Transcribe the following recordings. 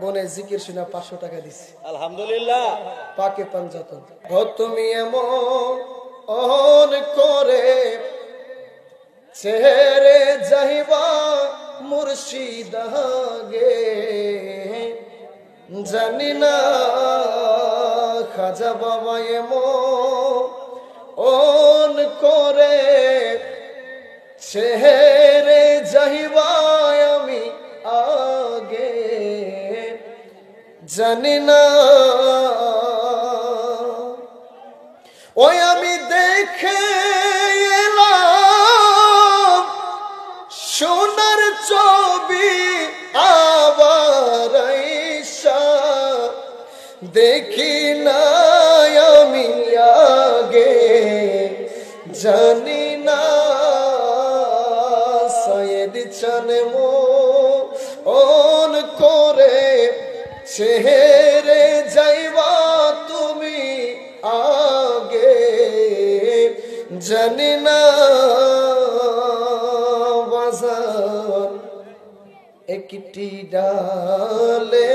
বনে জিকির শুনে 500 টাকা দিছি আলহামদুলিল্লাহ পাকে পাঞ্জাতন ও তুমি এমন করে ছেড়ে যাইবা মুর্শিদ গে জানি না খাজা বাবা এমন করে ছেড়ে যাইবা আমি আগে জানি না ওই আমি দেখে এলাম সোনার ছবি আবার আইসা দেখি না আমি আগে জানি না সৈয়দ চনমো ওন করে ছেড়ে যাইবা তুমি আগে জানি না বাজার একটি ডালে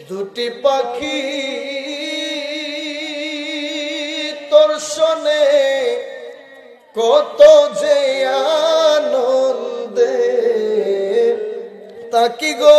দুটি পাখি তোর শোনে কত যে আনন্দে তাকি গো